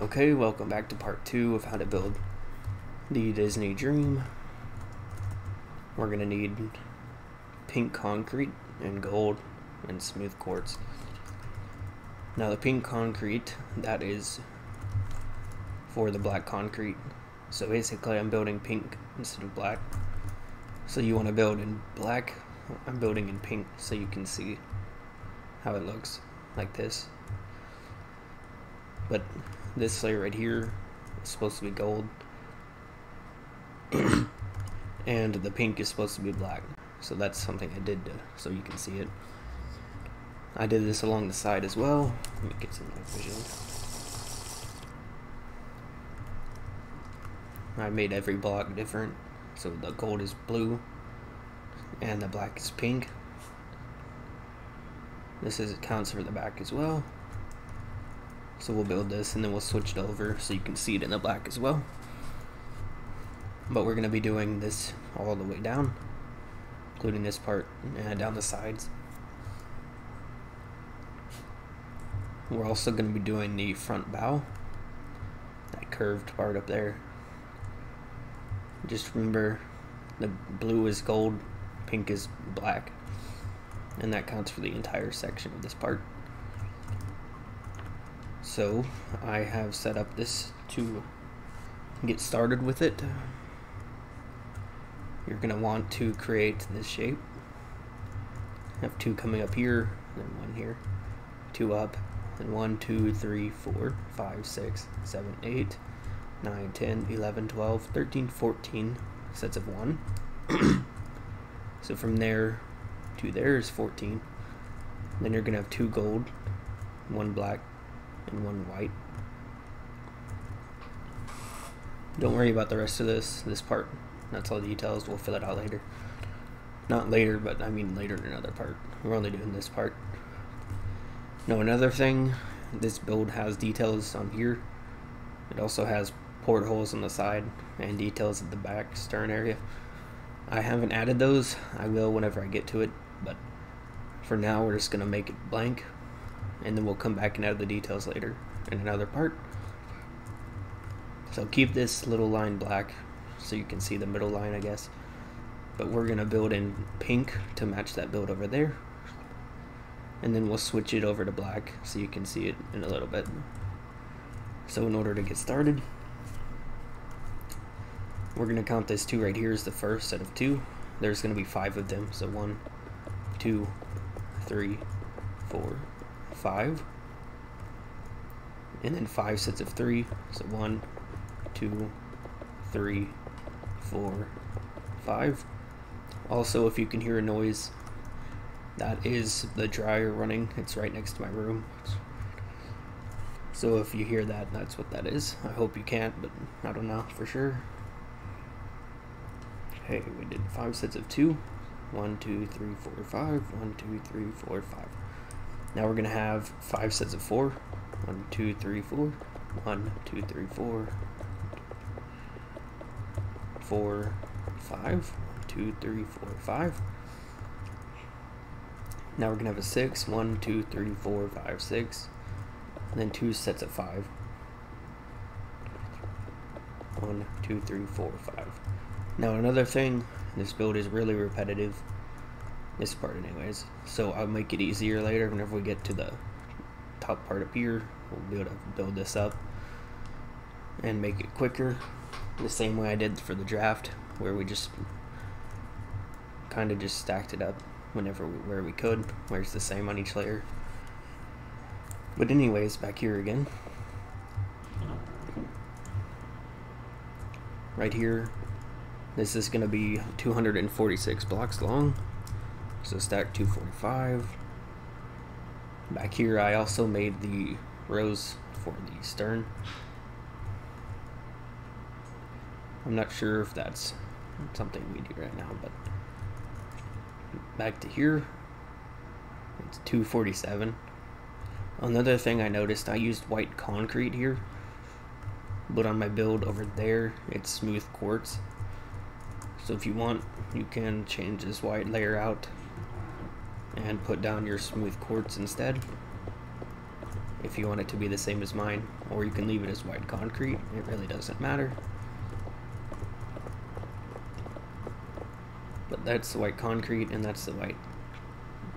Okay, welcome back to part 2 of how to build the Disney Dream. We're going to need pink concrete and gold and smooth quartz. Now the pink concrete, that is for the black concrete. So basically I'm building pink instead of black. So you want to build in black, I'm building in pink so you can see how it looks like this. But this layer right here is supposed to be gold and the pink is supposed to be black, so that's something I did so you can see it. I did this along the side as well. Let me get some night vision. I made every block different, so the gold is blue and the black is pink. This counts for the back as well. So we'll build this and then we'll switch it over so you can see it in the black as well. But we're going to be doing this all the way down, including this part and down the sides. We're also going to be doing the front bow, that curved part up there. Just remember, the blue is gold, pink is black, and that counts for the entire section of this part. So I have set up this to get started with it. You're going to want to create this shape. I have two coming up here, then one here, two up, and 1, 2, 3, 4, 5, 6, 7, 8, 9, 10, 11, 12, 13, 14 sets of 1. So from there to there is 14. Then you're going to have 2 gold, 1 black, and 1 white. Don't worry about the rest of this part. That's all details. We'll fill it out later. Not later, but I mean later in another part. We're only doing this part. Now another thing, this build has details on here. It also has portholes on the side and details at the back stern area. I haven't added those. I will whenever I get to it, but for now we're just going to make it blank, and then we'll come back and add the details later in another part. So keep this little line black so you can see the middle line, I guess. But we're going to build in pink to match that build over there. And then we'll switch it over to black so you can see it in a little bit. So in order to get started, we're going to count this 2 right here as the first set of 2. There's going to be 5 of them. So 1, 2, 3, 4, 5. And then 5 sets of 3. So 1, 2, 3, 4, 5. Also, if you can hear a noise, that is the dryer running. It's right next to my room. So if you hear that, that's what that is. I hope you can't, but I don't know for sure. Okay, we did 5 sets of 2. 1, 2, 3, 4, 5. 1, 2, 3, 4, 5. Now we're going to have 5 sets of 4. 1, 2, 3, 4. 1, 2, 3, 4. 4, 5. 1, 2, 3, 4, 5. Now we're going to have a 6. 1, 2, 3, 4, 5, 6. And then 2 sets of 5. 1, 2, 3, 4, 5. Now another thing, this build is really repetitive. This part anyways. So I'll make it easier later whenever we get to the top part up here. We'll be able to build this up and make it quicker. The same way I did for the draft, where we just kind of just stacked it up where we could, where it's the same on each layer. But anyways, back here again. Right here, this is going to be 246 blocks long. So stack 245. Back here I also made the rows for the stern. I'm not sure if that's something we do right now, but back to here, it's 247. Another thing I noticed, I used white concrete here, but on my build over there, it's smooth quartz. So if you want, you can change this white layer out and put down your smooth quartz instead. if you want it to be the same as mine, or you can leave it as white concrete. It really doesn't matter. But that's the white concrete, and that's the white,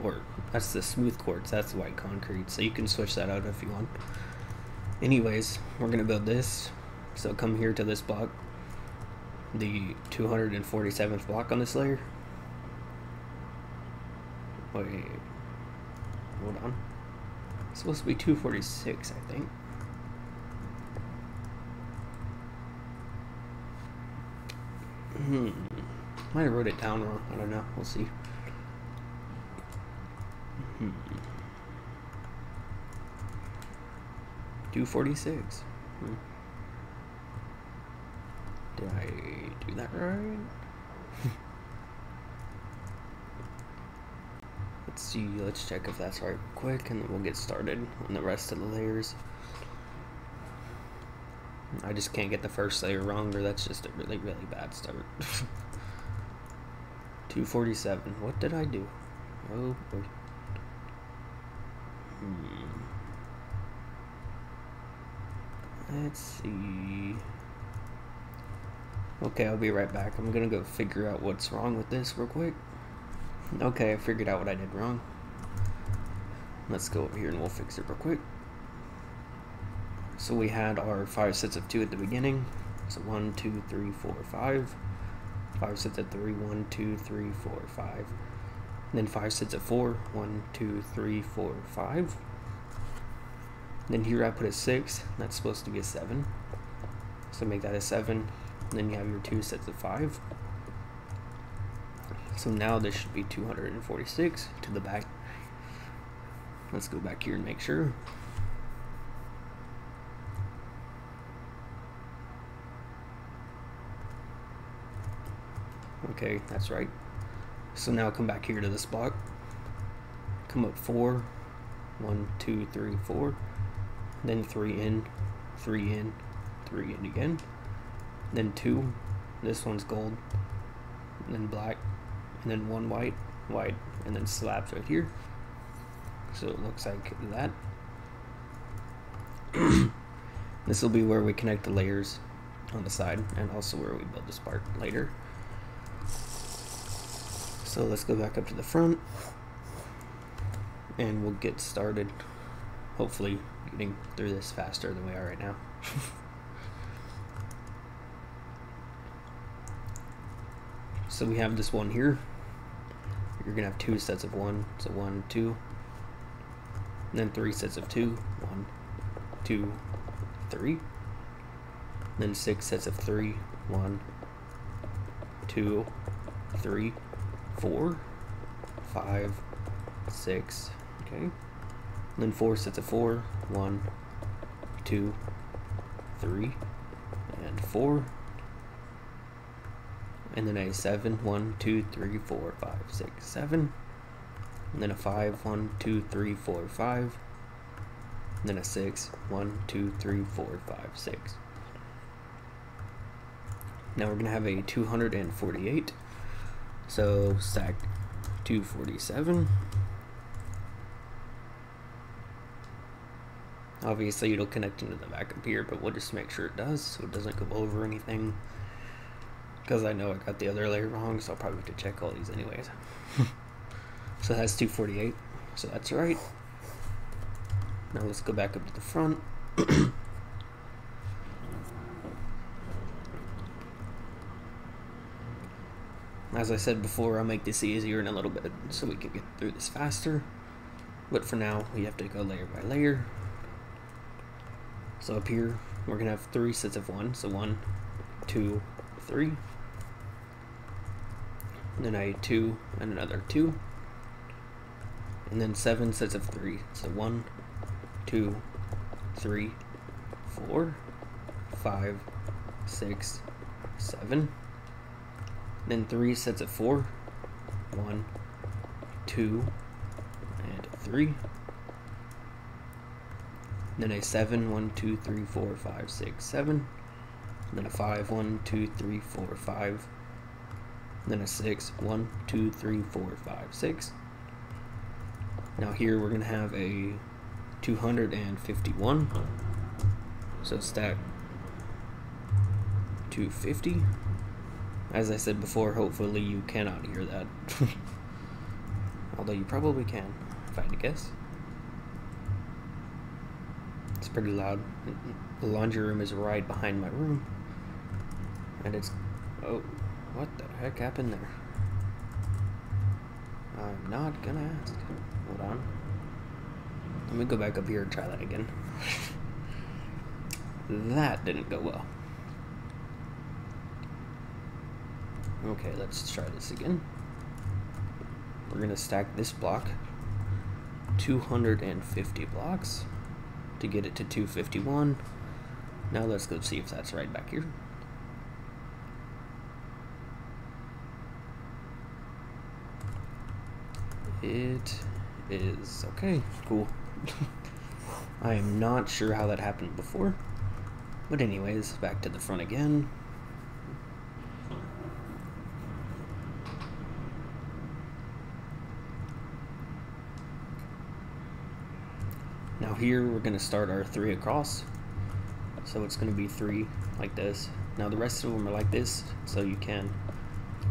or that's the smooth quartz, that's the white concrete, so you can switch that out if you want. Anyways, we're gonna build this. So come here to this block, the 247th block on this layer. Wait, hold on. It's supposed to be 246, I think. Might have wrote it down wrong. I don't know. We'll see. 246. Did I do that right? Let's see. Let's check if that's right quick, and then we'll get started on the rest of the layers. I just can't get the first layer wrong, or that's just a really, really bad start. 247. What did I do? Oh boy. Let's see. Okay, I'll be right back. I'm gonna go figure out what's wrong with this real quick. Okay, I figured out what I did wrong. Let's go over here and we'll fix it real quick. So we had our 5 sets of 2 at the beginning. So 1, 2, 3, 4, 5. 5 sets of 3, 1, 2, 3, 4, 5. And then 5 sets of 4, 1, 2, 3, 4, 5. Then here I put a 6, that's supposed to be a 7. So make that a 7. And then you have your 2 sets of 5. So now this should be 246 to the back. Let's go back here and make sure. Okay, that's right. So now come back here to this block. Come up 4. 1, 2, 3, 4. Then 3 in, 3 in, 3 in again. Then 2. This one's gold. And then black. And then 1 white, white, and then slabs right here. So it looks like that. This will be where we connect the layers on the side, and also where we build this part later. So let's go back up to the front, and we'll get started. Hopefully getting through this faster than we are right now. So we have this one here. You're gonna have 2 sets of 1, so 1, 2, and then 3 sets of 2, 1, 2, 3, then 6 sets of 3, 1, 2, 3, 4, 5, 6, okay, and then 4 sets of 4, 1, 2, 3, and 4. And then a 7, 1, 2, 3, 4, 5, 6, 7. And then a 5, 1, 2, 3, 4, 5. And then a 6, 1, 2, 3, 4, 5, 6. Now we're going to have a 248. So stack 247. Obviously it'll connect into the back up here, but we'll just make sure it does so it doesn't go over anything. Because I know I got the other layer wrong, so I'll probably have to check all these anyways. So that's 248, so that's right. Now let's go back up to the front. As I said before, I'll make this easier in a little bit so we can get through this faster. But for now, we have to go layer by layer. So up here, we're going to have 3 sets of 1, so 1, 2, 3. And then a 2 and another 2. And then 7 sets of 3. So 1, 2, 3, 4, 5, 6, 7. Then 3 sets of 4. 1, 2, and 3. Then a 7, 1, 2, 3, 4, 5, 6, 7. Then a 5, 1, 2, 3, 4, 5. Then a 6, 1, 2, 3, 4, 5, 6. Now here we're going to have a 251. So stack 250. As I said before, hopefully you cannot hear that. Although you probably can, if I had to guess. It's pretty loud. The laundry room is right behind my room. And it's... oh, what the heck happened there? I'm not gonna ask. Hold on. Let me go back up here and try that again. That didn't go well. Okay, let's try this again. We're gonna stack this block 250 blocks to get it to 251. Now let's go see if that's right back here. It is. Okay, cool. I am not sure how that happened before. But anyways, back to the front again. Now here we're going to start our 3 across. So it's going to be 3 like this. Now the rest of them are like this, so you can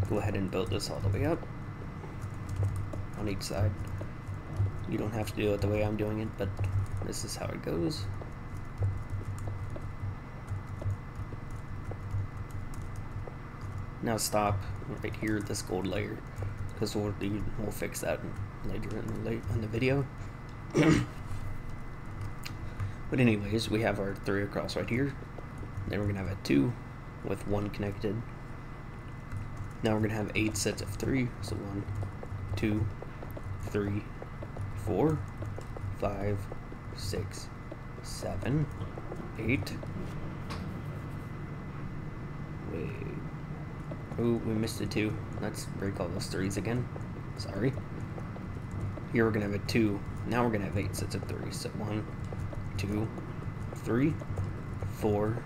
go ahead and build this all the way up on each side. You don't have to do it the way I'm doing it, but this is how it goes. Now stop right here at this gold layer, because we'll fix that later in the video. But anyways, we have our 3 across right here. Then we're gonna have a 2 with 1 connected. Now we're gonna have 8 sets of 3. So 1, 2, 3, 4, 5, 6, 7, 8. Wait. Oh, we missed a 2. Let's break all those 3s again. Sorry. Here we're gonna have a 2. Now we're gonna have 8 sets of 3. So 1, 2, 3, 4,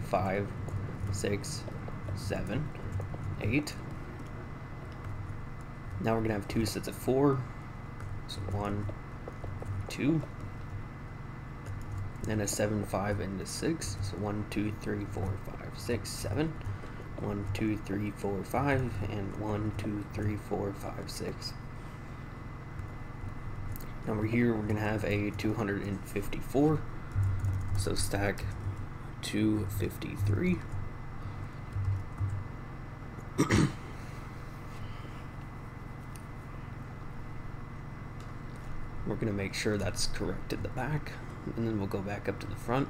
5, 6, 7, 8. Now we're gonna have 2 sets of 4. So 1, 2. Then a 7, 5, and a 6. So 1, 2, 3, 4, 5, 6, 7. 1, 2, 3, 4, 5, and 1, 2, 3, 4, 5, 6. Over here we're gonna have a 254. So stack 253. We're gonna make sure that's correct at the back, and then we'll go back up to the front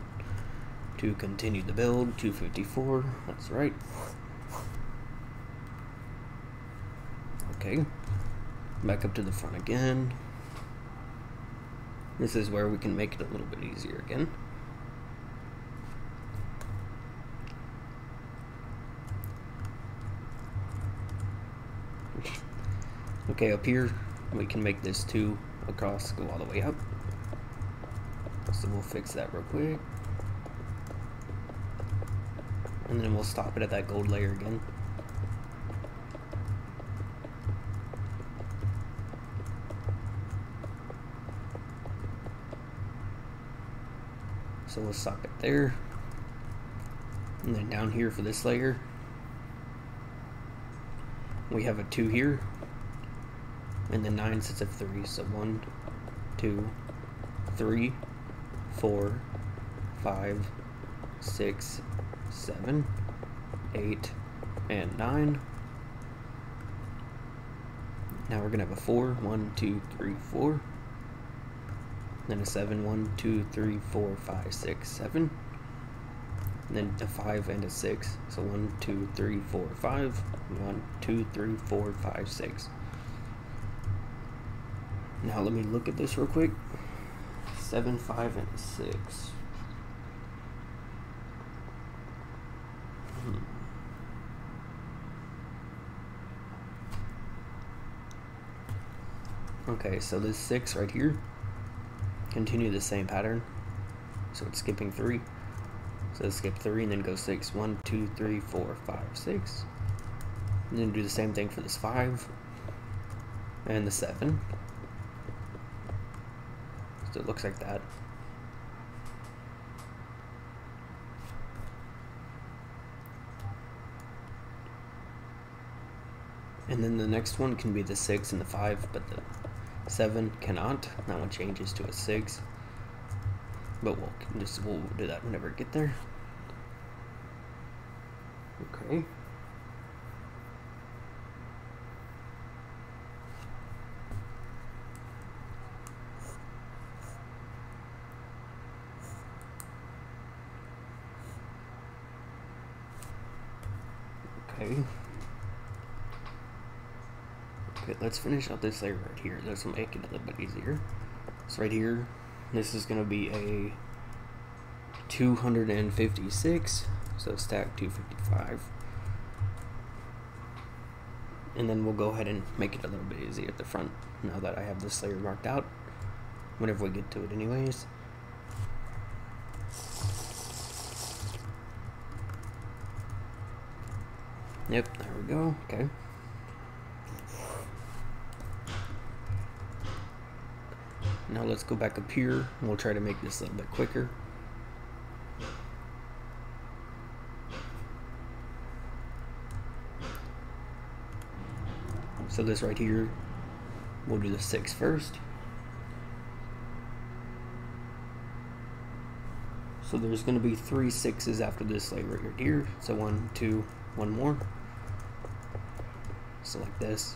to continue the build. 254, that's right. Okay, back up to the front again. This is where we can make it a little bit easier again. Okay, up here we can make this 2 across go all the way up. So we'll fix that real quick. And then we'll stop it at that gold layer again. So we'll stop it there. And then down here for this layer, we have a 2 here. And then 9 sets of 3. So 1, 2, 3, 4, 5, 6, 7, 8, and 9. Now we're gonna have a 4, 1, 2, 3, 4. Then a 7, 1, 2, 3, 4, 5, 6, 7. And then a 5 and a 6. So 1, 2, 3, 4, 5. 1, 2, 3, 4, 5, 6. Now let me look at this real quick. 7, 5, and 6. Okay, so this 6 right here, continue the same pattern. So it's skipping 3. So skip 3 and then go 6. 1, 2, 3, 4, 5, 6. And then do the same thing for this 5 and the 7. So it looks like that. And then the next one can be the 6 and the 5, but the 7 cannot. That one changes to a 6. But we'll do that whenever we get there. Okay. Okay. Okay, let's finish out this layer right here. This will make it a little bit easier. So right here, this is going to be a 256, so stack 255. And then we'll go ahead and make it a little bit easier at the front, now that I have this layer marked out, whenever we get to it anyways. Yep, there we go, okay. Now let's go back up here, and we'll try to make this a little bit quicker. So this right here, we'll do the 6 first. So there's going to be 3 6s after this layer right here. So 1, 2, 1 more. So like this.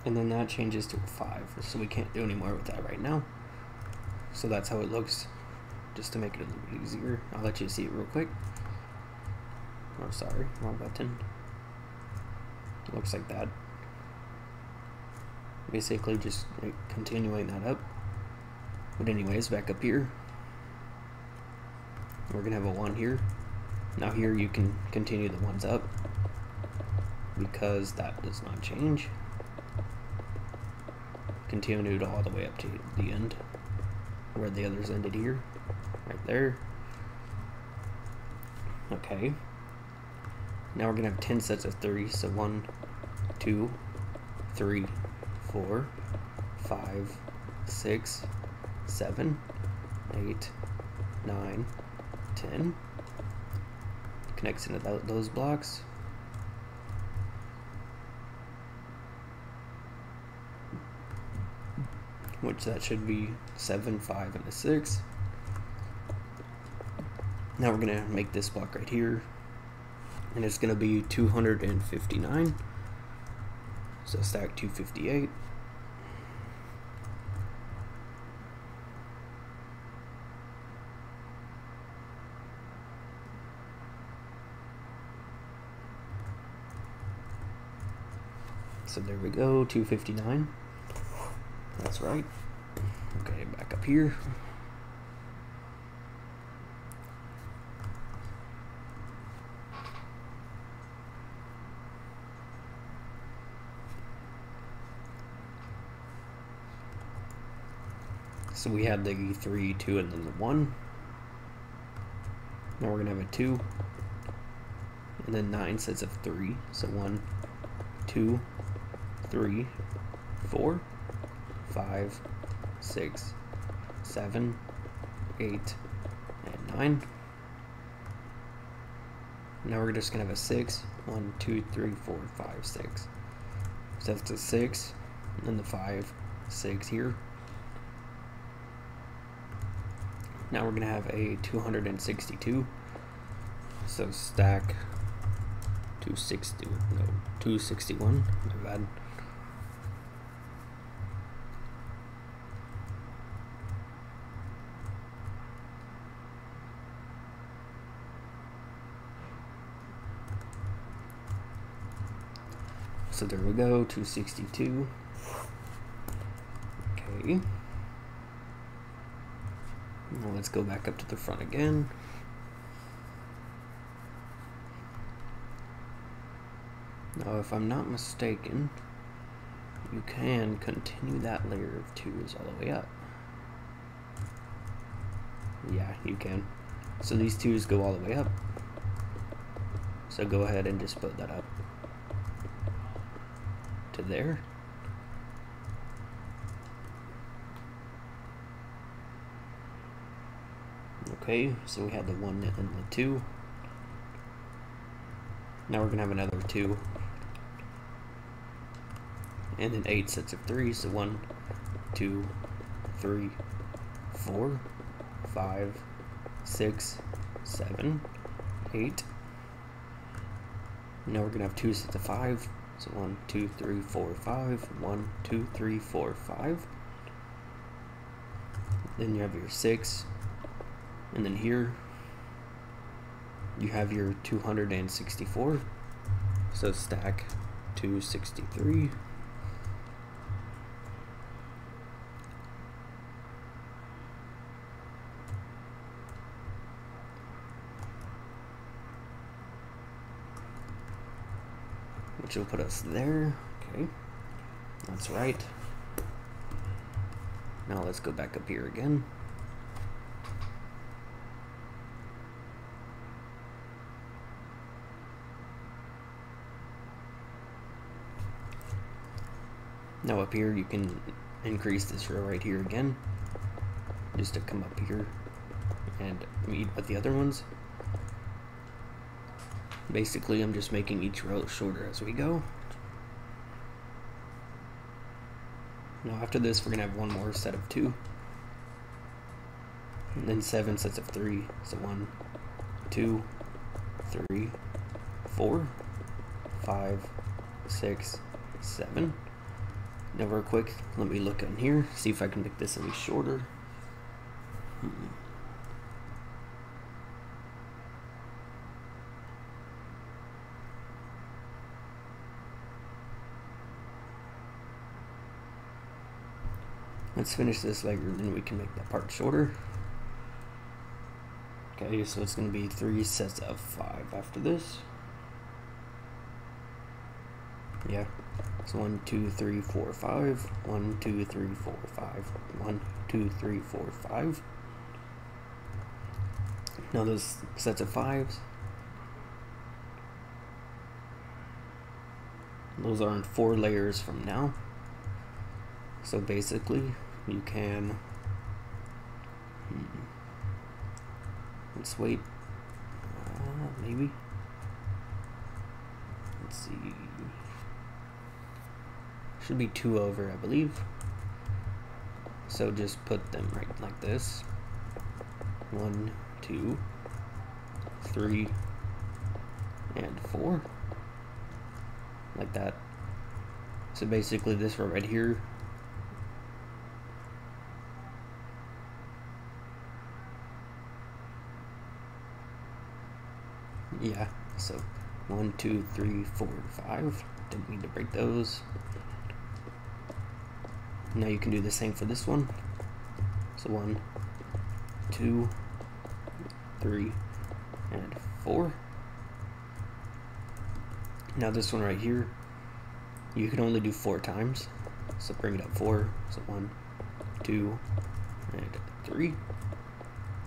And then that changes to a 5, so we can't do any more with that right now. So that's how it looks, just to make it a little bit easier. I'll let you see it real quick. Oh, sorry, wrong button. It looks like that. Basically just continuing that up. But anyways, back up here, we're gonna have a 1 here. Now here you can continue the 1s up, because that does not change. Continued all the way up to the end, where the others ended here, right there. Okay. Now we're gonna have 10 sets of 3, so 1, 2, 3, 4, 5, 6, 7, 8, 9, 10. Connects into those blocks. Which that should be 7, 5, and a 6. Now we're gonna make this block right here, and it's gonna be 259. So stack 258. So there we go, 259. That's right. Okay, back up here. So we had the 3, 2, and then the 1. Now we're gonna have a 2, and then 9 sets of 3. So 1, 2, 3, 4, 5, 6, 7, 8, and 9. Now we're just gonna have a 6. 1, 2, 3, 4, 5, 6. So that's a 6, and then the 5, 6 here. Now we're gonna have a 262. So stack 261. My bad. So there we go, 262. Okay. Now let's go back up to the front again. Now if I'm not mistaken, you can continue that layer of 2s all the way up. Yeah, you can. So these 2s go all the way up. So go ahead and just put that up to there. Okay, so we had the 1 and the 2. Now we're gonna have another 2. And then 8 sets of 3, so 1, 2, 3, 4, 5, 6, 7, 8. Now we're gonna have 2 sets of 5, so 1, 2, 3, 4, 5, 1, 2, 3, 4, 5. Then you have your 6, and then here you have your 264, so stack 263. Which will put us there. Okay, that's right. Now let's go back up here again. Now up here you can increase this row right here again, just to come up here and meet with the other ones. Basically, I'm just making each row shorter as we go. Now after this, we're gonna have one more set of 2. And then 7 sets of 3. So 1, 2, 3, 4, 5, 6, 7. Now real quick, let me look in here, see if I can make this any shorter. Let's finish this layer, and then we can make that part shorter. Okay, so it's going to be 3 sets of 5 after this. Yeah, so 1, 2, 3, 4, 5. 1, 2, 3, 4, 5. 1, 2, 3, 4, 5. Now those sets of 5s, those are in 4 layers from now. So basically, you can, let's wait, maybe, let's see, should be 2 over, I believe. So just put them right like this, 1, 2, 3, and 4, like that. So basically this row right here, yeah, so 1, 2, 3, 4, 5. Didn't need to break those. Now you can do the same for this one. So 1, 2, 3, and 4. Now this one right here, you can only do 4 times. So bring it up 4. So 1, 2, and 3.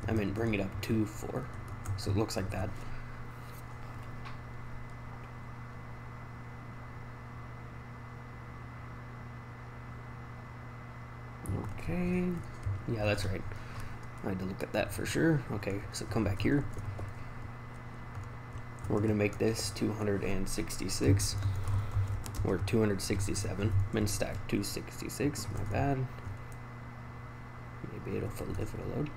I mean bring it up 2, 4. So it looks like that. Okay, yeah, that's right. I had to look at that for sure. Okay, so come back here. We're gonna make this 266 or 267. Min stack 266. My bad. Maybe it'll load.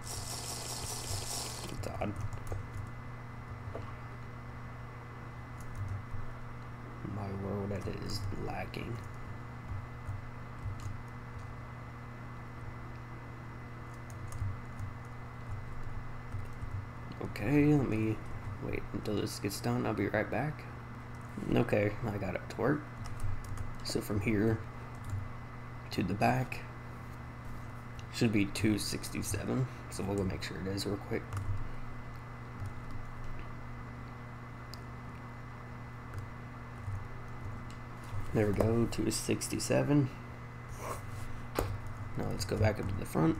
It's odd. My word, that is lagging. Okay, let me wait until this gets done. I'll be right back. Okay, I got it to work. So from here to the back should be 267. So we'll go make sure it is real quick. There we go, 267. Now let's go back up to the front.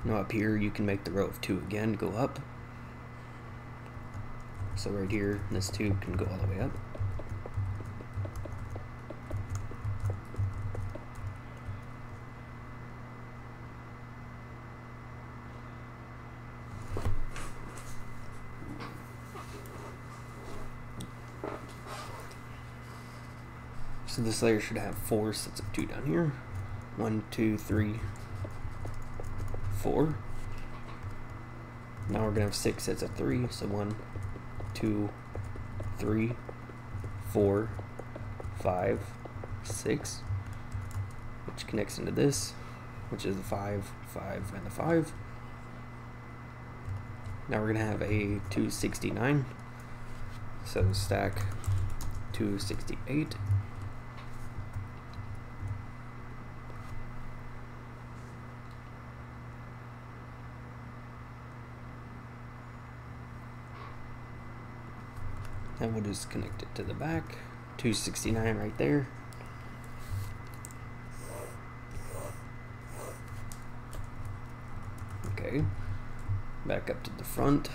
Now up here you can make the row of 2 again go up. So right here, this 2 can go all the way up. So this layer should have 4 sets of 2 down here. 1, 2, 3, 4. Now we're gonna have 6 sets of 3. So 1, 2, 3, 4, 5, 6, which connects into this, which is the 5, 5, and the 5. Now we're gonna have a 269. So stack 268. And we'll just connect it to the back. 269 right there. Okay. Back up to the front.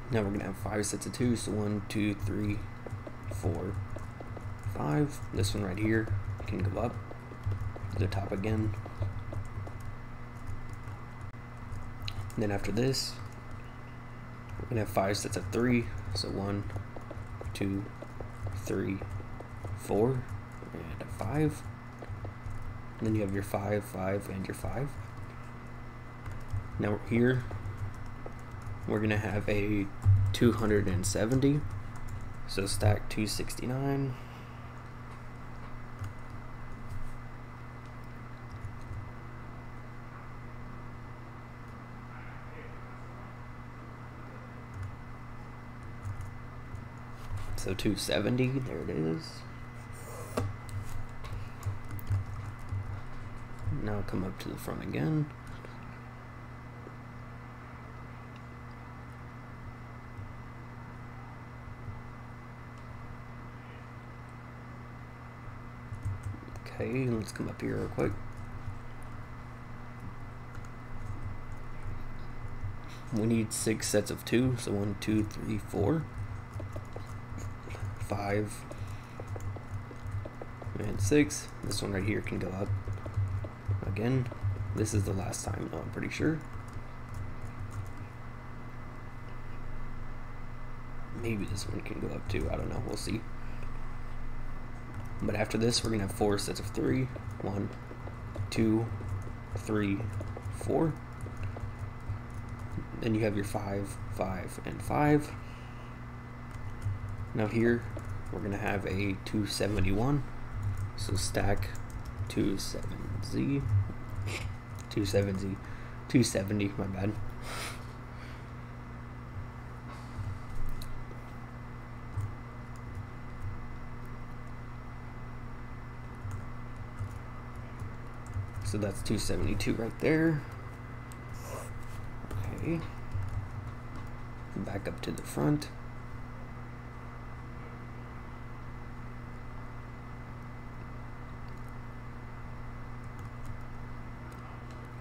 Now we're gonna have 5 sets of 2. So 1, 2, 3, 4, 5. This one right here can go up to the top again. And then after this, we're gonna have 5 sets of 3. So 1, 2, 3, 4, and a 5. And then you have your 5, 5, and your 5. Now here, we're gonna have a 270. So stack 269. So 270, there it is. Now come up to the front again. Okay, let's come up here real quick. We need 6 sets of 2, so 1, 2, 3, 4, 5, and 6. This one right here can go up again. This is the last time, though, I'm pretty sure. Maybe this one can go up too, I don't know, we'll see. But after this, we're gonna have 4 sets of 3. 1, 2, 3, 4. Then you have your 5, 5, and 5. Now here, we're gonna have a 271. So stack 270, 270, my bad. So that's 272 right there. Okay. Back up to the front.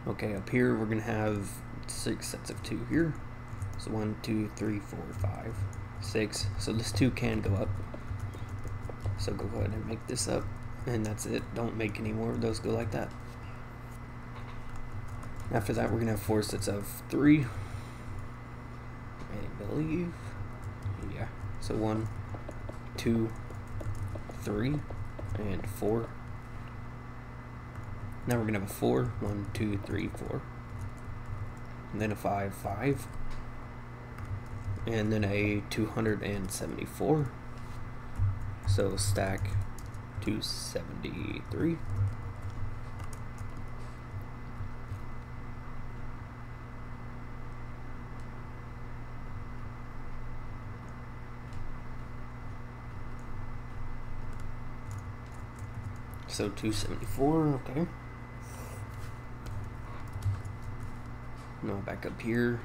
Okay, up here we're gonna have 6 sets of 2 here. So 1, 2, 3, 4, 5, 6. So this 2 can go up. So go ahead and make this up, and that's it. Don't make any more of those go like that. After that, we're gonna have 4 sets of 3. I believe, yeah. So 1, 2, 3, and 4. Now we're gonna have a 4, 1, 2, 3, 4, and then a 5, 5, and then a 274. So stack 273. So 274, okay. Now back up here.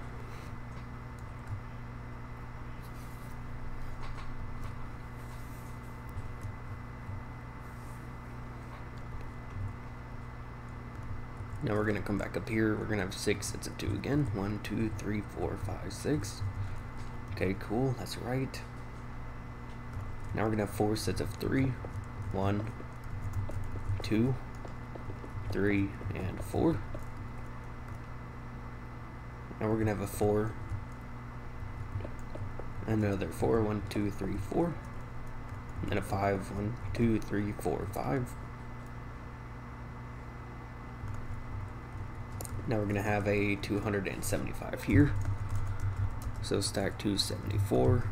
Now we're gonna come back up here. We're gonna have 6 sets of 2 again. 1, 2, 3, 4, 5, 6. Okay, cool, that's right. Now we're gonna have 4 sets of 3. 1, 2, 3, and 4. Now we're gonna have a 4. Another 4. 1, 2, 3, 4. And then a 5. 1, 2, 3, 4, 5. Now we're gonna have a 275 here. So stack 274.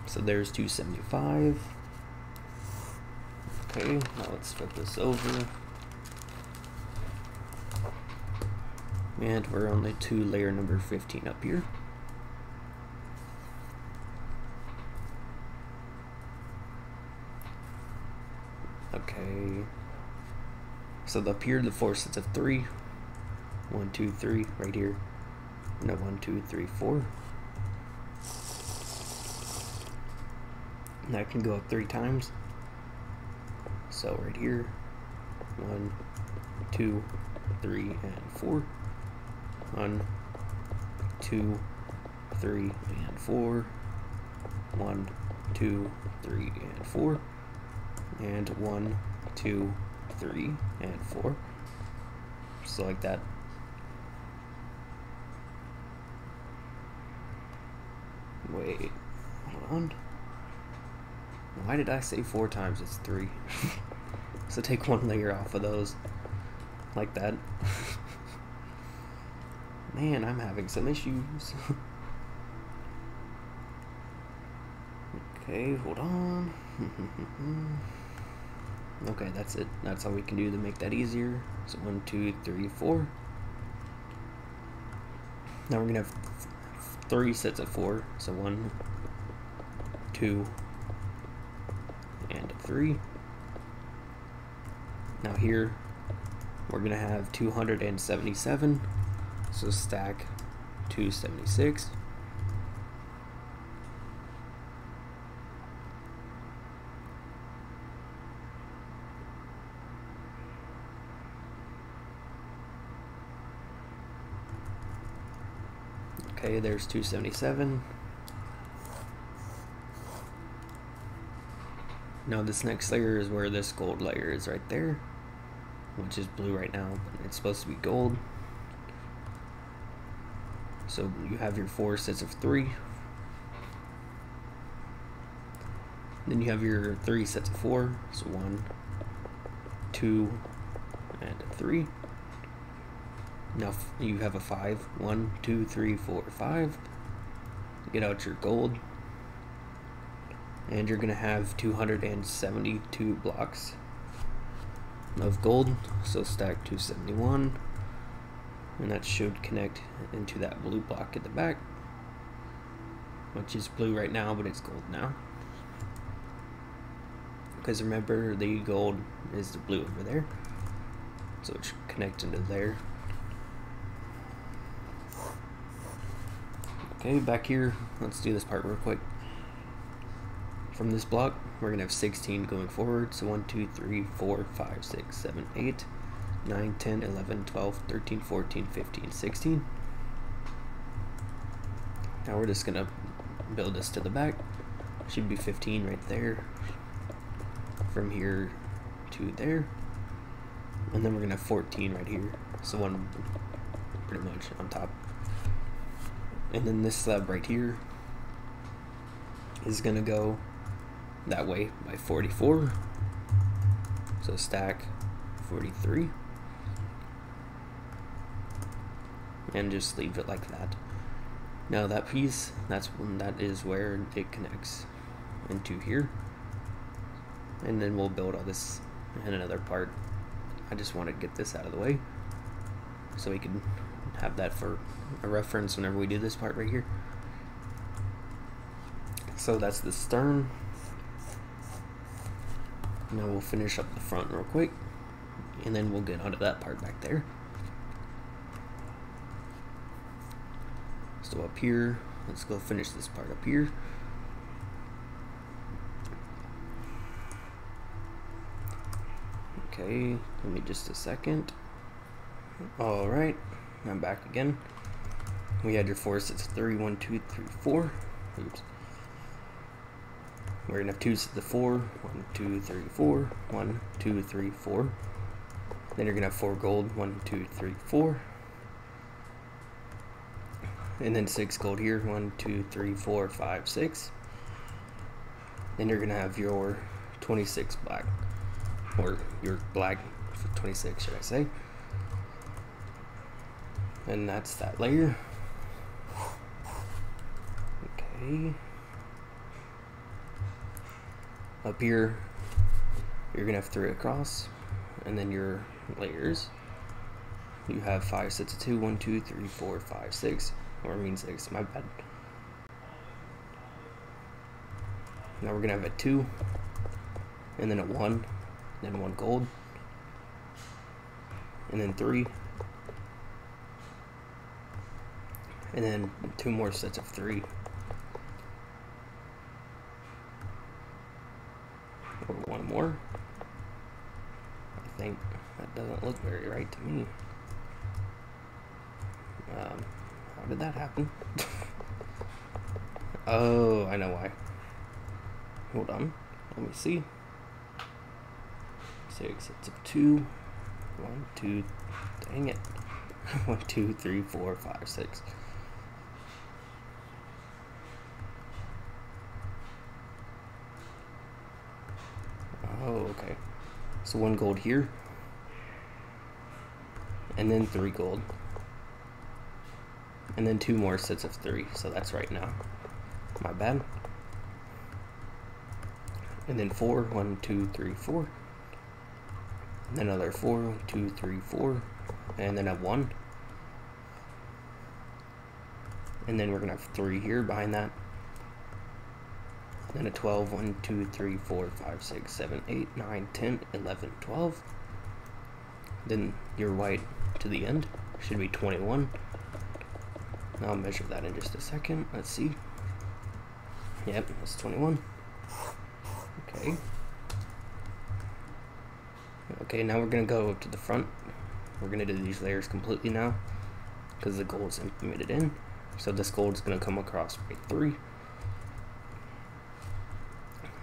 So there's 275. Okay, now let's flip this over. And we're only to layer number 15 up here. Okay. So up here, the 4 sets of 3. 1, 2, 3, right here. No, 1, 2, 3, 4. And that can go up 3 times. So right here, 1, 2, 3, and 4. 1, 2, 3, and 4. 1, 2, 3, and 4. And 1, 2, 3, and 4. Just like that. Wait, hold on. Why did I say 4 times? It's 3. So take 1 layer off of those. Like that. Man, I'm having some issues. Okay, hold on. Okay, that's it. That's all we can do to make that easier. So 1, 2, 3, 4. Now we're gonna have 3 sets of 4. So 1, 2, and 3. Now here we're gonna have 277. So stack 276. Okay, there's 277. Now this next layer is where this gold layer is right there, which is blue right now, but it's supposed to be gold. So you have your 4 sets of 3. Then you have your 3 sets of 4. So 1, 2, and 3. Now you have a 5. 1, 2, 3, 4, 5. Get out your gold. And you're going to have 272 blocks of gold. So stack 271. And that should connect into that blue block at the back, which is blue right now, but it's gold now. Because remember, the gold is the blue over there. So it should connect into there. Okay, back here, let's do this part real quick. From this block, we're going to have 16 going forward. So 1, 2, 3, 4, 5, 6, 7, 8, 9, 10, 11, 12, 13, 14, 15, 16. Now we're just going to build this to the back. Should be 15 right there. From here to there. And then we're going to have 14 right here. So one pretty much on top. And then this slab right here is going to go that way by 44. So stack 43. And just leave it like that. Now that piece, that is where it connects into here. And then we'll build all this in another part. I just want to get this out of the way so we can have that for a reference whenever we do this part right here. So that's the stern. Now we'll finish up the front real quick, and then we'll get onto that part back there. So up here, let's go finish this part up here. Okay, give me just a second. Alright, I'm back again. We had your 4 sets of 3, 1, 2, 3, 4. Oops. We're gonna have 2 sets of 4, 1, 2, 3, 4, 1, 2, 3, 4. Then you're gonna have 4 gold, 1, 2, 3, 4. And then 6 gold here, 1, 2, 3, 4, 5, 6. Then you're gonna have your 26 black, or your black for 26, should I say. And that's that layer. Okay. Up here, you're gonna have 3 across, and then your layers. You have 5 sets of 2, 1, 2, 3, 4, 5, 6. Or I mean 6, my bad. Now we're gonna have a 2, and then a 1, then 1 gold, and then 3, and then 2 more sets of 3. Or 1 more. I think that doesn't look very right to me. How did that happen? Oh, I know why. Hold on. Let me see. 6 sets of 2. 1, 2. Dang it. 1, 2, 3, 4, 5, 6. Oh, okay. So 1 gold here. And then 3 gold. And then 2 more sets of 3, so that's right now. My bad. And then 4, 1, 2, 3, 4. And then another 4, 1, 2, 3, 4. And then a 1. And then we're gonna have 3 here behind that. And then a 12, 1, 2, 3, 4, 5, 6, 7, 8, 9, 10, 11, 12. Then your white to the end should be 21. I'll measure that in just a second. Let's see. Yep, that's 21. Okay. Okay, now we're gonna go up to the front. We're gonna do these layers completely now because the gold is implemented in. So this gold is gonna come across by 3.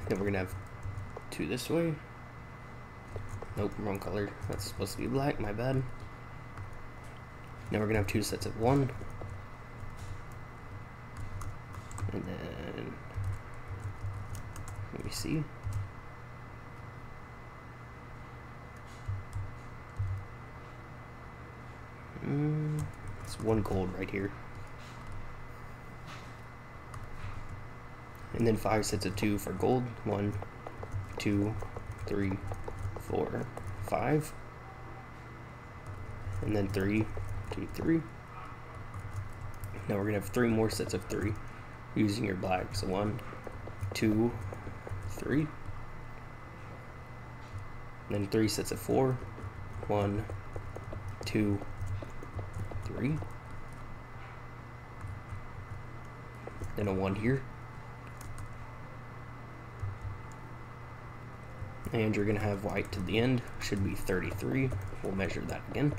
Then we're gonna have 2 this way. Nope, wrong color. That's supposed to be black, my bad. Now we're gonna have 2 sets of 1. And then, let me see. It's 1 gold right here. And then 5 sets of 2 for gold. 1, 2, 3, 4, 5. And then 3, 2, 3. Now we're gonna have 3 more sets of 3 using your black. So 1, 2, 3. And then 3 sets of 4. 1, 2, 3. Then a 1 here. And you're gonna have white to the end, should be 33. We'll measure that again.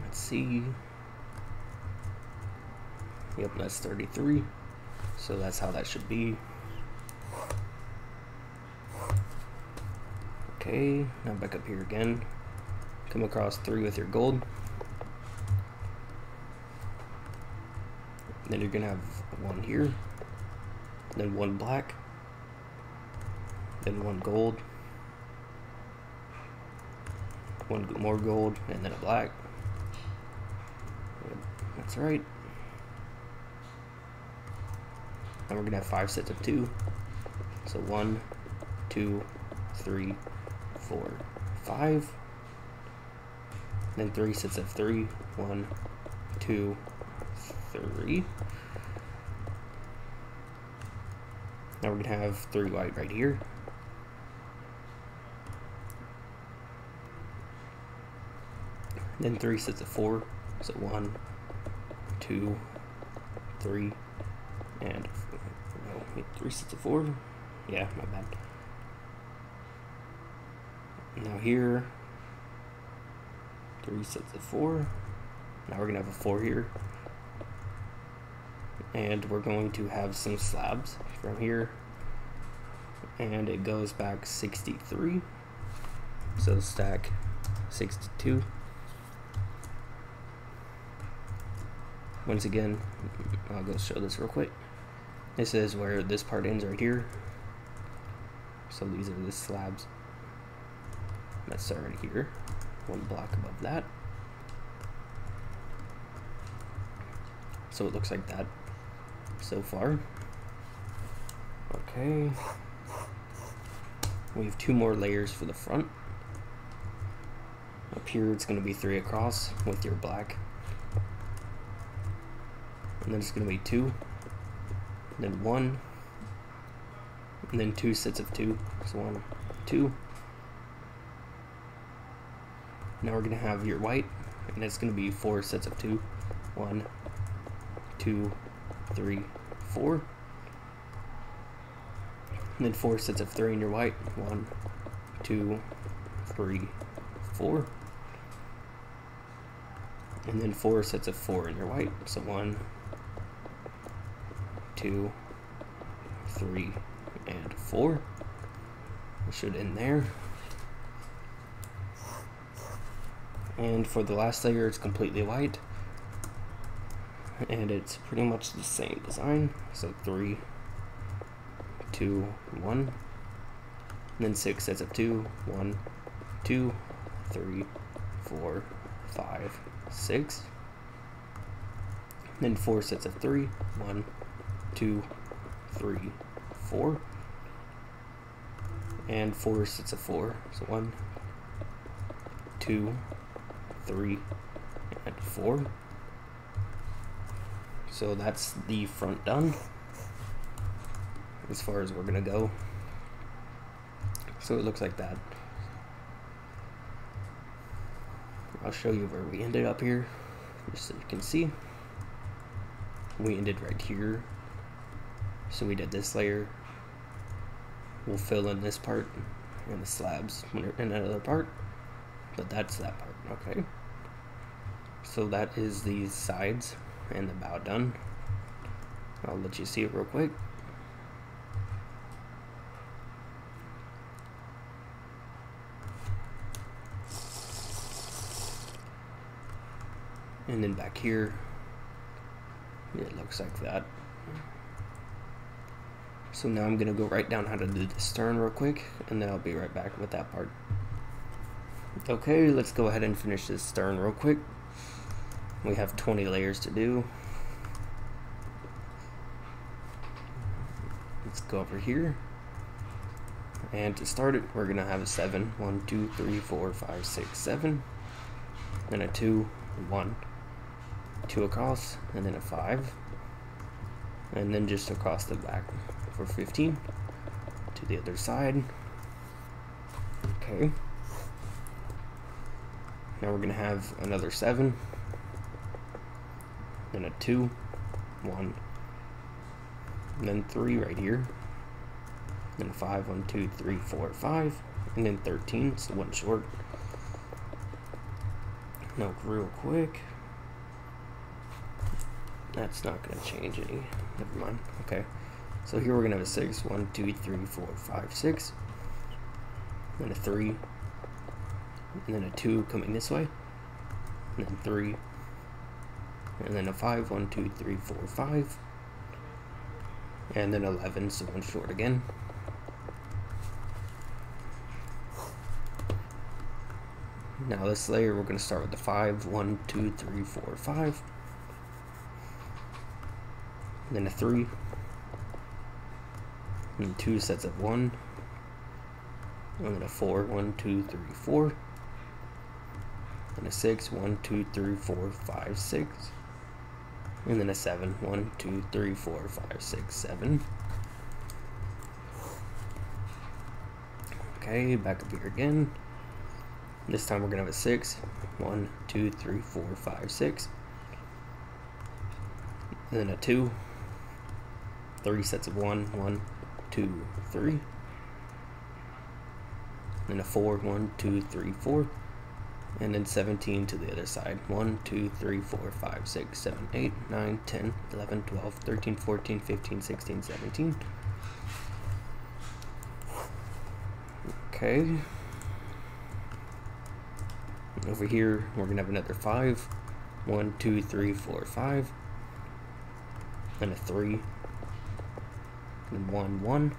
Let's see. Yep, that's 33. So that's how that should be. Okay, now back up here again. Come across 3 with your gold. Then you're gonna have 1 here. Then 1 black. Then 1 gold. 1 more gold, and then a black. Yep, that's right. Now we're gonna have 5 sets of 2. So 1, 2, 3, 4, 5. Then 3 sets of 3. 1, 2, 3. Now we're gonna have 3 white right here. then 3 sets of 4, so 1, 2, 3, and no, wait, 3 sets of 4, yeah, my bad. Now here, 3 sets of 4, now we're going to have a 4 here, and we're going to have some slabs from here, and it goes back 63, so stack 62. Once again, I'll go show this real quick. This is where this part ends right here. So these are the slabs that start right here, one block above that. So it looks like that so far. Okay. We have 2 more layers for the front. Up here it's going to be 3 across with your black. And then it's going to be 2, then 1, and then 2 sets of 2, so 1, 2. Now we're going to have your white, and it's going to be 4 sets of 2, 1, 2, 3, 4. And then 4 sets of 3 in your white, 1, 2, 3, 4. And then 4 sets of 4 in your white, so 1, 2, 3, and 4. It should end there. And for the last layer, it's completely white, and it's pretty much the same design. So 3, 2, 1, and then 6 sets of 2, 1, 2, 3, 4, 5, 6. Then 4 sets of 3, 1, 2, 3, 4, and 4 sets of 4, so 1, 2, 3, and 4. So that's the front done, as far as we're gonna go. So it looks like that. I'll show you where we ended up here, just so you can see. We ended right here. So we did this layer. We'll fill in this part and the slabs in another part, but that's that part. Okay. So that is the sides and the bow done. I'll let you see it real quick. And then back here, it looks like that. So now I'm going to go write down how to do the stern real quick, and then I'll be right back with that part. Okay, let's go ahead and finish this stern real quick. We have 20 layers to do. Let's go over here. And to start it, we're going to have a 7. 1, 2, 3, 4, 5, 6, 7. Then a 2, 1, 2 across, and then a 5. And then just across the back for 15 to the other side. Okay. Now we're going to have another 7, then a 2, 1, and then 3 right here, then a 5, 1, 2, 3, 4, 5, and then 13, so 1 short. Now real quick, that's not going to change any, never mind. Okay, so here we're going to have a 6, 1, 2, 3, 4, 5, 6, then a 3, and then a 2 coming this way, and then 3, and then a 5, 1, 2, 3, 4, 5, and then 11, so 1 short again. Now this layer, we're going to start with the 5, 1, 2, 3, 4, 5, and then a 3, and 2 sets of 1, and then a 4, 1, 2, 3, 4, and a 6, 1, 2, 3, 4, 5, 6, and then a 7, 1, 2, 3, 4, 5, 6, 7. Okay, back up here again. This time we're gonna have a 6. 1, 2, 3, 4, 5, 6. And then a 2. 3 sets of 1. 1, 2, 3. Then a 4. 1, 2, 3, 4. And then 17 to the other side. 1, 2, 3, 4, 5, 6, 7, 8, 9, 10, 11, 12, 13, 14, 15, 16, 17. Okay. Over here, we're going to have another 5. 1, 2, 3, 4, 5. Then a 3. Then 1, 1.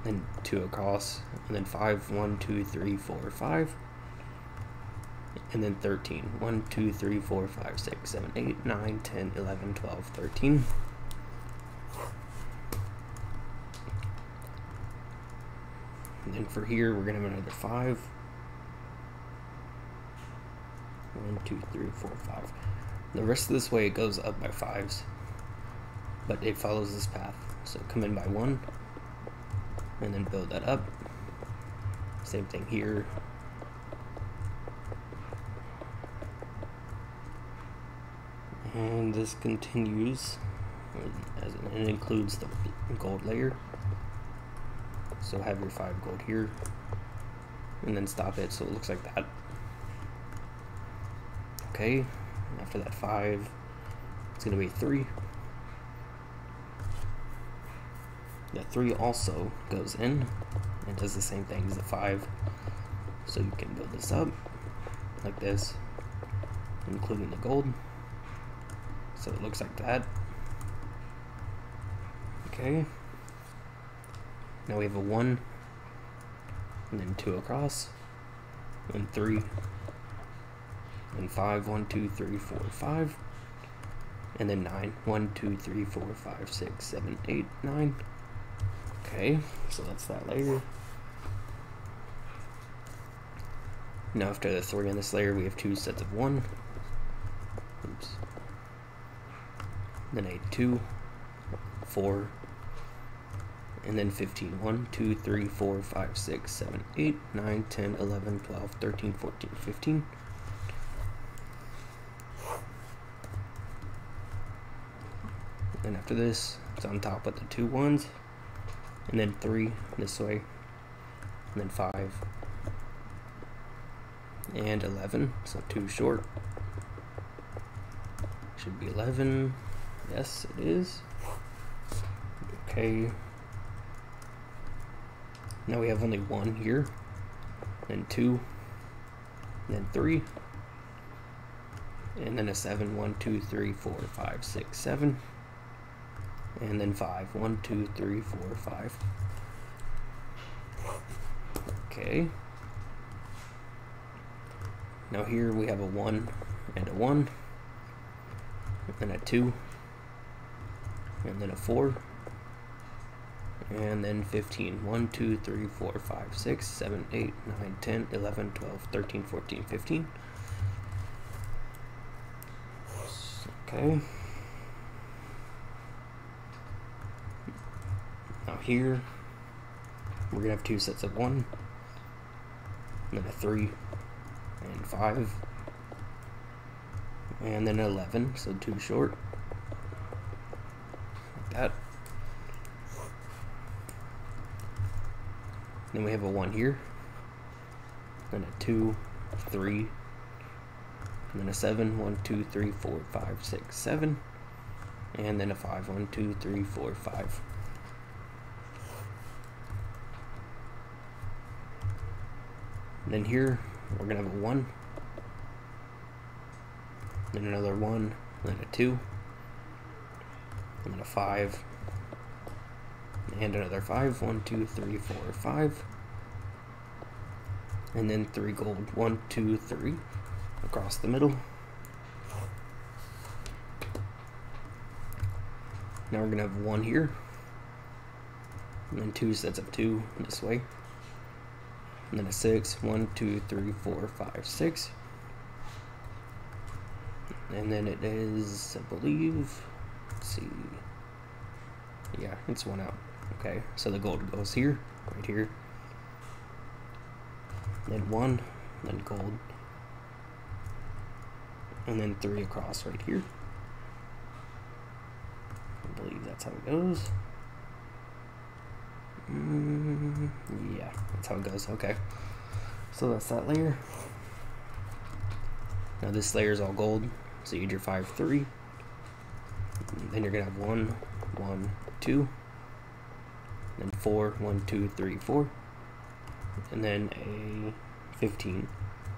Then 2 across. And then 5, 1, 2, 3, 4, 5. And then 13. 1, 2, 3, 4, 5, 6, 7, 8, 9, 10, 11, 12, 13. And then for here, we're going to have another 5. 1, 2, 3, 4, 5. The rest of this way, it goes up by 5s. But it follows this path. So come in by 1. And then build that up. Same thing here. And this continues, as it includes the gold layer. So have your 5 gold here, and then stop it so it looks like that. Okay, after that 5, it's going to be 3. That 3 also goes in and does the same thing as the 5. So you can build this up like this, including the gold. So it looks like that. Okay. Now we have a 1, and then 2 across, and 3, and 5, 1, 2, 3, 4, 5, and then 9, 1, 2, 3, 4, 5, 6, 7, 8, 9. Okay, so that's that layer. Now after the 3 on this layer, we have 2 sets of 1. Oops. Then a 2, 4, and then 15. 1, 2, 3, 4, 5, 6, 7, 8, 9, 10, 11, 12, 13, 14, 15. And after this, it's on top with the 2 1s, and then 3 this way, and then 5, and 11, so 2 short. Should be 11. Yes, it is. Okay. Now we have only 1 here, then 2, then 3, and then a 7. 1, 2, 3, 4, 5, 6, 7, and then 5. 1, 2, 3, 4, 5. Okay. Now here we have a 1 and a 1, and a 2, and then a 4, and then 15. 1, 2, 3, 4, 5, 6, 7, 8, 9, 10, 11, 12, 13, 14, 15. Okay. Now here, we're going to have 2 sets of 1, and then a 3, and 5, and then 11, so 2 short. Like that. Then we have a 1 here, then a 2, 3, and then a 7. 1, 2, 3, 4, 5, 6, 7, and then a 5. 1, 2, 3, 4, 5. And then here we're gonna have a 1, then another 1, then a 2, and then a 5. And another 5. 1, 2, 3, 4, 5. And then 3 gold. 1, 2, 3 across the middle. Now we're going to have 1 here. And then 2 sets of 2 this way. And then a 6. 1, 2, 3, 4, 5, 6. And then it is, I believe, let's see. Yeah, it's 1 out. Okay, so the gold goes here, right here. then 1, then gold, and then 3 across right here. I believe that's how it goes. Yeah, that's how it goes. Okay, so that's that layer. Now this layer is all gold, so you need your 5, 3. Then you're gonna have 1, 1, 2, then 4, 1, 2, 3, 4, and then a 15.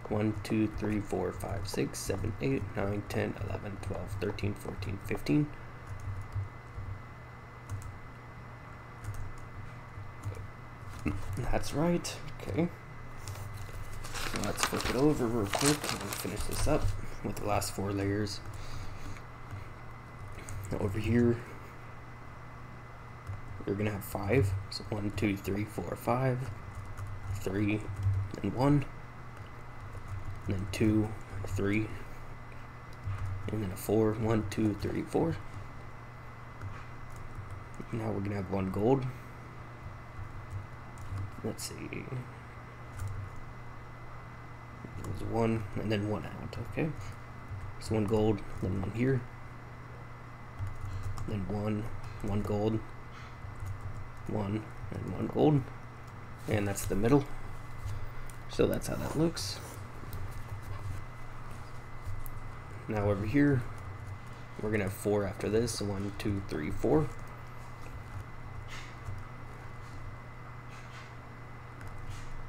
1, 2, 3, 4, 5, 6, 7, 8, 9, 10, 11, 12, 13, 14, 15. That's right. Okay. So let's flip it over real quick and finish this up with the last 4 layers. Now over here, you're gonna have 5. So 1, 2, 3, 4, 5, 3, and 1, and then 2, 3, and then a 4. 1, 2, 3, 4. Now we're gonna have 1 gold. Let's see. There's 1 and then 1 out. Okay. So 1 gold, then 1 here, then 1 gold, 1 and 1 gold, and that's the middle. So that's how that looks. Now over here, we're gonna have 4 after this. So 1, 2, 3, 4.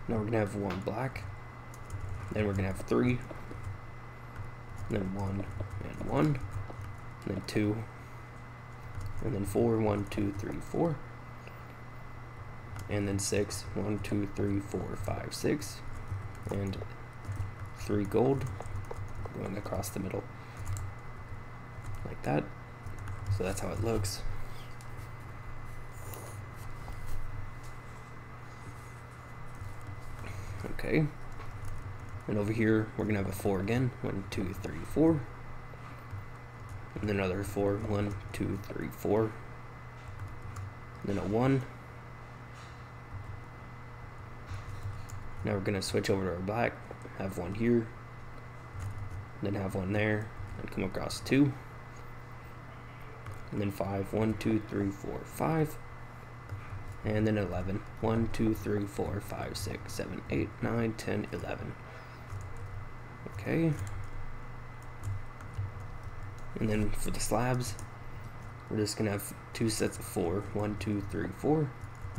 Now we're gonna have 1 black, then we're gonna have 3, then 1 and 1, and then 2, and then 4, 1, 2, 3, 4, and then 6, 1, 2, 3, 4, 5, 6, and 3 gold going across the middle like that. So that's how it looks. Okay, and over here we're gonna have a 4 again. 1, 2, 3, 4, and then another 4. 1, 2, 3, 4, and then a 1. Now we're gonna switch over to our black. Have 1 here, then have 1 there, and come across 2, and then 5. 1, 2, 3, 4, 5. And then 11. 1, 2, 3, 4, 5, 6, 7, 8, 9, 10, 11. Okay. And then for the slabs, we're just gonna have 2 sets of 4. 1, 2, 3, 4,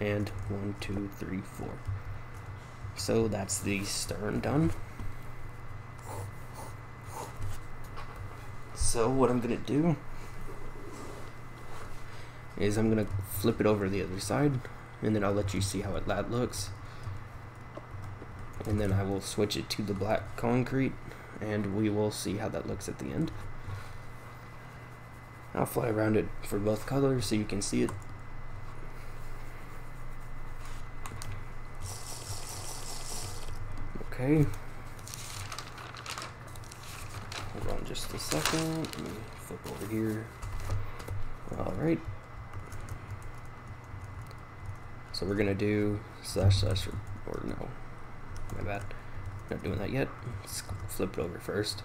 and 1, 2, 3, 4. So that's the stern done. So what I'm gonna do is I'm gonna flip it over to the other side, and then I'll let you see how that looks, and then I will switch it to the black concrete, and we will see how that looks at the end. I'll fly around it for both colors so you can see it. Okay, hold on just a second, let me flip over here. Alright, so we're gonna do slash, or no, my bad, not doing that yet. Let's flip it over first.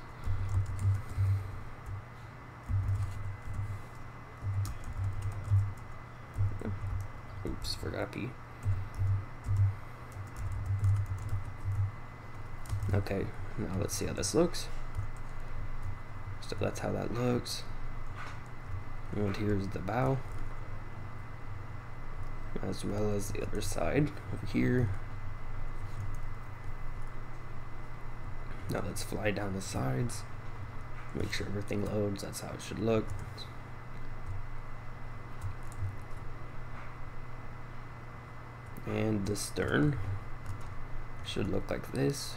Oops, forgot P. Okay, now let's see how this looks. So that's how that looks. And here's the bow, as well as the other side over here. Now let's fly down the sides, make sure everything loads. That's how it should look. And the stern should look like this.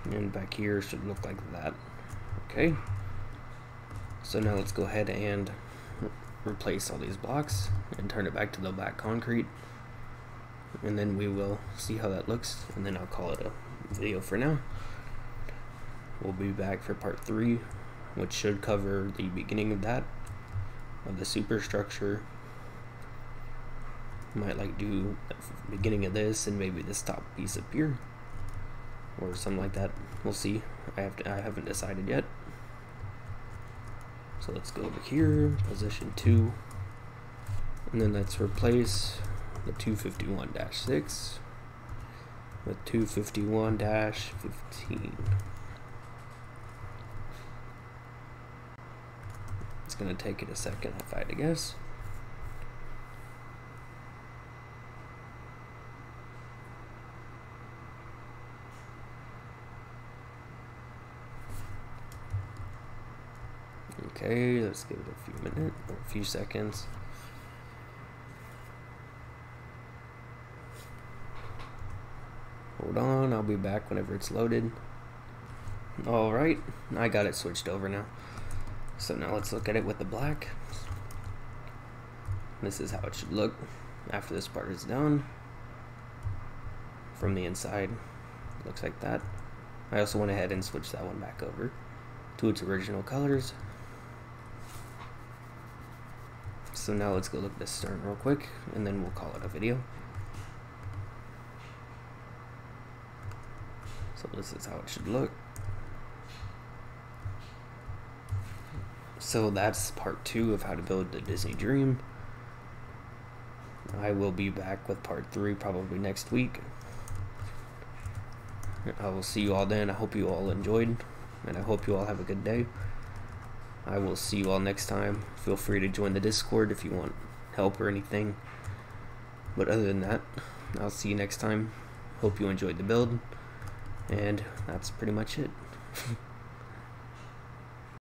And back here should look like that. Okay, so now let's go ahead and replace all these blocks and turn it back to the black concrete, and then we will see how that looks, and then I'll call it a video for now. We'll be back for part 3, which should cover the beginning of that, of the superstructure, Might like do the beginning of this and maybe this top piece up here, or something like that. We'll see. I haven't decided yet. So let's go over here, position 2, and then let's replace the 251-6 with 251-15. It's gonna take it a second, if I had to guess. Okay, let's give it a few minutes or a few seconds. Hold on, I'll be back whenever it's loaded. Alright, I got it switched over now. So now let's look at it with the black. This is how it should look after this part is done. From the inside, it looks like that. I also went ahead and switched that one back over to its original colors. So now let's go look at the stern real quick, and then we'll call it a video. So this is how it should look. So that's part 2 of how to build the Disney Dream. I will be back with part 3 probably next week. I will see you all then. I hope you all enjoyed, and I hope you all have a good day. I will see you all next time. Feel free to join the Discord if you want help or anything. But other than that, I'll see you next time. Hope you enjoyed the build. And that's pretty much it.